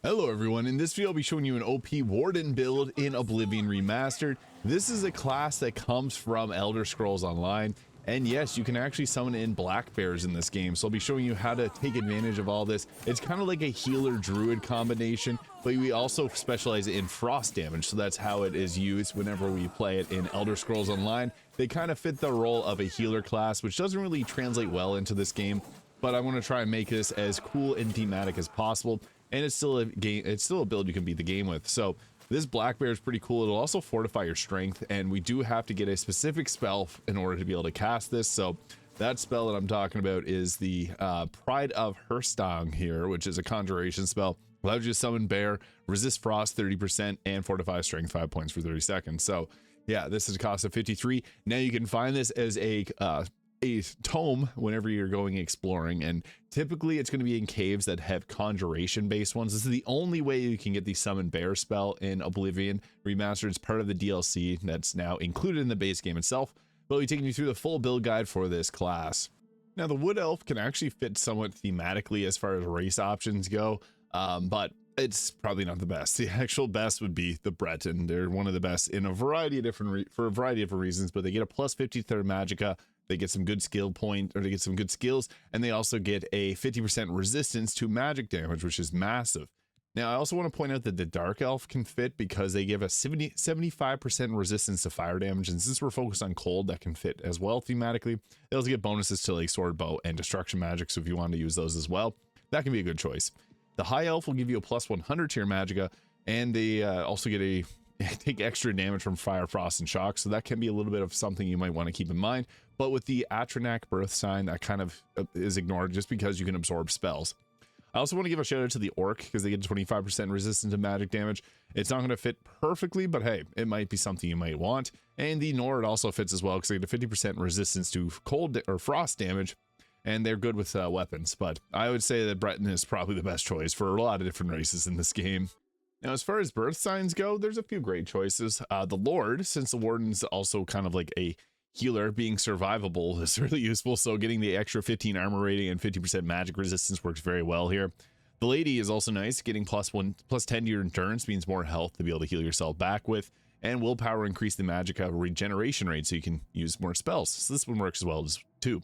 Hello everyone, in this video I'll be showing you an OP Warden build in Oblivion Remastered. This is a class that comes from Elder Scrolls Online, and yes, you can actually summon in black bears in this game, so I'll be showing you how to take advantage of all this. It's kind of like a healer druid combination, but we also specialize in frost damage, so that's how it is used whenever we play it in Elder Scrolls Online. They kind of fit the role of a healer class, which doesn't really translate well into this game, but I want to try and make this as cool and thematic as possible. And it's still a game, it's still a build you can beat the game with. So this black bear is pretty cool. It'll also fortify your strength, and we do have to get a specific spell in order to be able to cast this. So that spell that I'm talking about is the Pride of Herstang here, which is a conjuration spell. Allows you to summon bear, resist frost 30%, and fortify strength 5 points for 30 seconds. So yeah, this is a cost of 53. Now you can find this as a tome whenever you're going exploring, and typically it's going to be in caves that have conjuration based ones. This is the only way you can get the summon bear spell in Oblivion Remastered. It's part of the DLC that's now included in the base game itself, but we'll be taking you through the full build guide for this class. Now the wood elf can actually fit somewhat thematically as far as race options go, but it's probably not the best. The actual best would be the Breton. They're one of the best in a variety of different for a variety of different reasons, but they get a plus 50 to their magicka. They get some good skill point, or they get some good skills, and they also get a 50% resistance to magic damage, which is massive. Now, I also want to point out that the Dark Elf can fit because they give a 75% resistance to fire damage, and since we're focused on cold, that can fit as well thematically. They also get bonuses to like sword, bow, and destruction magic, so if you want to use those as well, that can be a good choice. The High Elf will give you a plus 100 to your magicka, and they also get a take extra damage from fire, frost, and shock, so that can be a little bit of something you might want to keep in mind. But with the Atronach birth sign, that kind of is ignored just because you can absorb spells. I also want to give a shout out to the Orc because they get 25% resistance to magic damage. It's not going to fit perfectly, but hey, it might be something you might want. And the Nord also fits as well because they get a 50% resistance to cold or frost damage, and they're good with weapons. But I would say that Breton is probably the best choice for a lot of different races in this game. Now, as far as birth signs go, there's a few great choices. The Lord, since the Warden's also kind of like a healer, being survivable is really useful, so getting the extra 15 armor rating and 50% magic resistance works very well here. The Lady is also nice. Getting plus 10 to your endurance means more health to be able to heal yourself back with, and willpower increase the magicka regeneration rate so you can use more spells. So this one works as well too.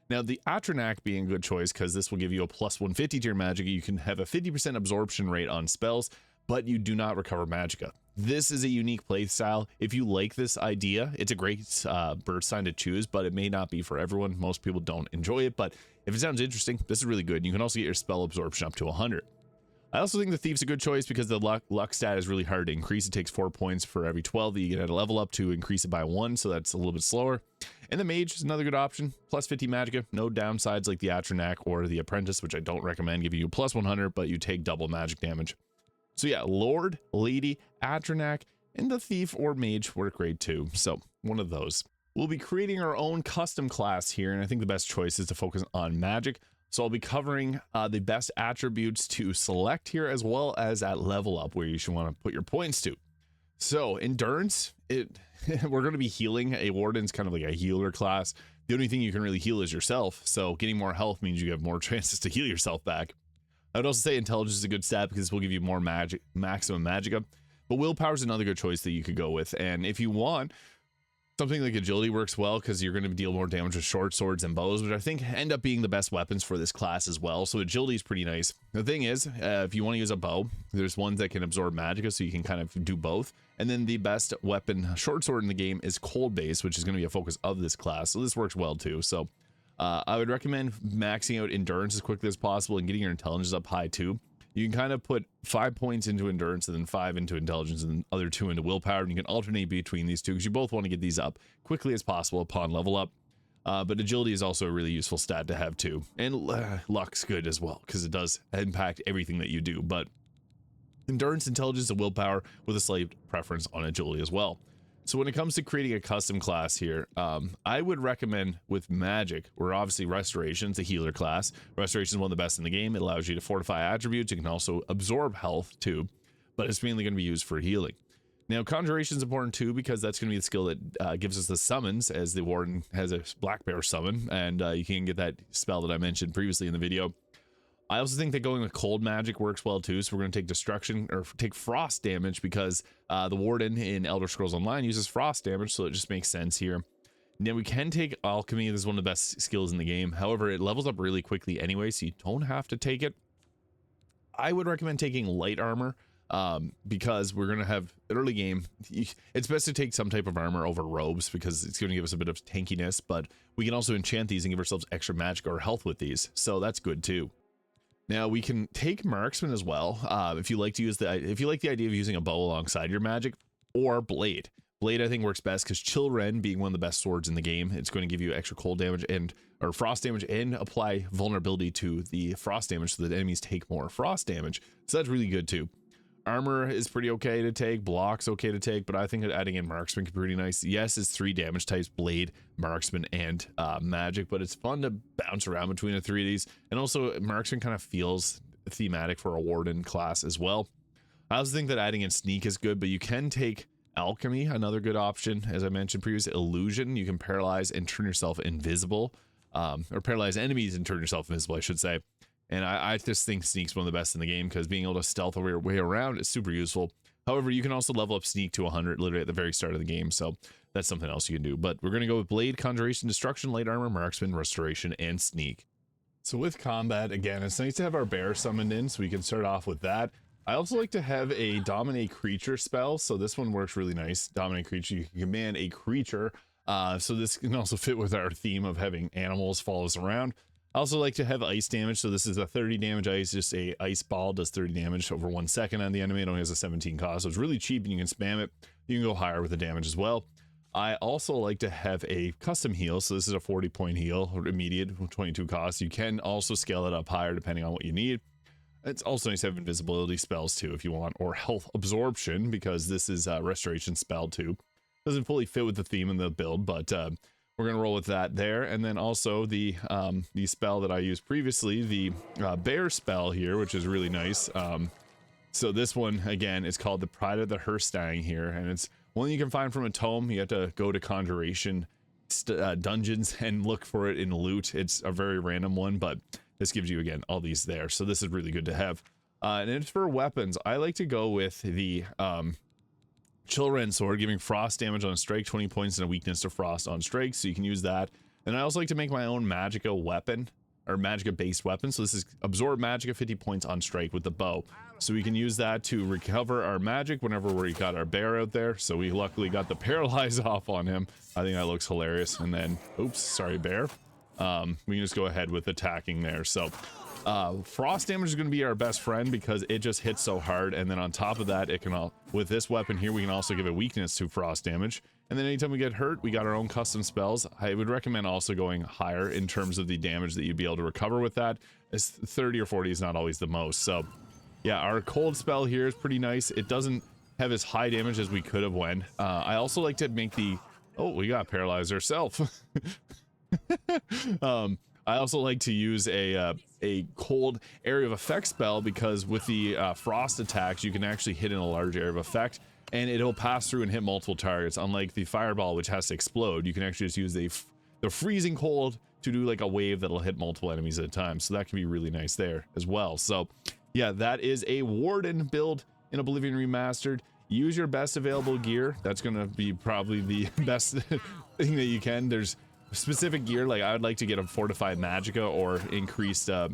Now, the Atronach being a good choice because this will give you a plus 150 to your magicka. You can have a 50% absorption rate on spells, but you do not recover magicka. This is a unique play style. If you like this idea, it's a great birth sign to choose, but it may not be for everyone. Most people don't enjoy it, but if it sounds interesting, this is really good. You can also get your spell absorption up to 100. I also think the Thief's a good choice because the luck stat is really hard to increase. It takes 4 points for every 12 that you get at a level up to increase it by 1, so that's a little bit slower. And the Mage is another good option. Plus 50 magicka, no downsides like the Atronach or the Apprentice, which I don't recommend, giving you plus 100, but you take double magic damage. So yeah, Lord, Lady, Atronach, and the Thief or Mage work great too. So one of those. We'll be creating our own custom class here, and I think the best choice is to focus on magic. So I'll be covering the best attributes to select here, as well as at level up where you should want to put your points to. So endurance, we're going to be healing. A Warden's kind of like a healer class. The only thing you can really heal is yourself. So getting more health means you have more chances to heal yourself back. I would also say intelligence is a good stat because this will give you more maximum magicka, but willpower is another good choice that you could go with. And if you want, something like agility works well because you're going to deal more damage with short swords and bows, which I think end up being the best weapons for this class as well. So agility is pretty nice. The thing is, if you want to use a bow, there's ones that can absorb magicka, so you can kind of do both. And then the best weapon, short sword in the game, is cold base, which is going to be a focus of this class. So this works well too. So I would recommend maxing out endurance as quickly as possible and getting your intelligence up high too. You can kind of put 5 points into endurance and then 5 into intelligence and then other 2 into willpower, and you can alternate between these two because you both want to get these up quickly as possible upon level up. But agility is also a really useful stat to have too, and luck's good as well because it does impact everything that you do. But endurance, intelligence, and willpower with a slight preference on agility as well. So when it comes to creating a custom class here, I would recommend with magic, where obviously Restoration is a healer class. Restoration is one of the best in the game. It allows you to fortify attributes. You can also absorb health too, but it's mainly going to be used for healing. Now, Conjuration is important too because that's going to be the skill that gives us the summons, as the Warden has a black bear summon, and you can get that spell that I mentioned previously in the video. I also think that going with cold magic works well too, so we're going to take destruction or take frost damage because the Warden in Elder Scrolls Online uses frost damage, so it just makes sense here. Now we can take alchemy. This is one of the best skills in the game. However, it levels up really quickly anyway, so you don't have to take it. I would recommend taking light armor because we're going to have early game. It's best to take some type of armor over robes because it's going to give us a bit of tankiness, but we can also enchant these and give ourselves extra magic or health with these, so that's good too. Now we can take marksman as well if you like to use if you like the idea of using a bow alongside your magic, or blade. Blade I think works best because Chill Rend being one of the best swords in the game, it's going to give you extra cold damage or frost damage and apply vulnerability to the frost damage so that enemies take more frost damage. So that's really good too. Armor is pretty okay to take, blocks okay to take, but I think adding in marksman could be pretty nice. Yes, it's 3 damage types, blade, marksman, and magic, but it's fun to bounce around between the 3 of these. And also marksman kind of feels thematic for a warden class as well. I also think that adding in sneak is good, but you can take alchemy, another good option. As I mentioned previously, illusion, you can paralyze and turn yourself invisible, or paralyze enemies and turn yourself invisible, I should say. And I just think sneak's one of the best in the game because being able to stealth your way around is super useful. However, you can also level up sneak to 100 literally at the very start of the game, so that's something else you can do. But we're going to go with blade, conjuration, destruction, light armor, marksman, restoration, and sneak. So with combat, again, it's nice to have our bear summoned in, so we can start off with that. I also like to have a dominate creature spell, so this one works really nice. Dominate creature, you can command a creature, so this can also fit with our theme of having animals follow us around. I also like to have ice damage, so this is a 30 damage ice, just a ice ball does 30 damage over 1 second on the enemy. It only has a 17 cost, so it's really cheap and you can spam it. You can go higher with the damage as well. I also like to have a custom heal, so this is a 40-point heal, or immediate, 22 cost. You can also scale it up higher depending on what you need. It's also nice to have invisibility spells too if you want, or health absorption, because this is a restoration spell too. Doesn't fully fit with the theme in the build, but we're gonna roll with that there. And then also the spell that I used previously, the bear spell here, which is really nice. So this one again is called the Pride of the Herstang here, and it's one you can find from a tome. You have to go to conjuration dungeons and look for it in loot. It's a very random one, but this gives you again all these there, so this is really good to have. And it's for weapons. I like to go with the Chill Rend sword, giving frost damage on strike, 20 points, and a weakness to frost on strike, so you can use that. And I also like to make my own magicka weapon, or magicka based weapon. So this is absorb magicka, 50 points on strike with the bow, so we can use that to recover our magic whenever we got our bear out there. So we luckily got the paralyze off on him. I think that looks hilarious. And then oops, sorry bear, we can just go ahead with attacking there. So frost damage is going to be our best friend because it just hits so hard, and then on top of that, it can with this weapon here we can also give a weakness to frost damage. And then anytime we get hurt, we got our own custom spells. I would recommend also going higher in terms of the damage that you'd be able to recover with that, as 30 or 40 is not always the most. So yeah, our cold spell here is pretty nice. It doesn't have as high damage as we could have went. I also like to make the we got paralyzed ourselves. I also like to use a cold area of effect spell because with the frost attacks, you can actually hit in a large area of effect and it'll pass through and hit multiple targets. Unlike the fireball, which has to explode, you can actually just use the freezing cold to do like a wave that'll hit multiple enemies at a time. So that can be really nice there as well. So yeah, that is a Warden build in Oblivion Remastered. Use your best available gear. That's gonna be probably the best thing that you can. There's specific gear, like I would like to get a fortified magicka or increased a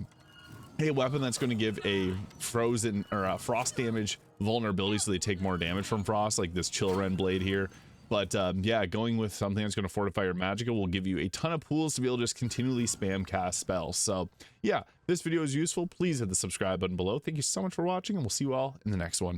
weapon that's going to give a frozen or a frost damage vulnerability, so they take more damage from frost, like this Chill Rend blade here. But yeah, going with something that's going to fortify your magicka will give you a ton of pools to be able to just continually spam cast spells. So yeah, this video is useful. Please hit the subscribe button below. Thank you so much for watching, and we'll see you all in the next one.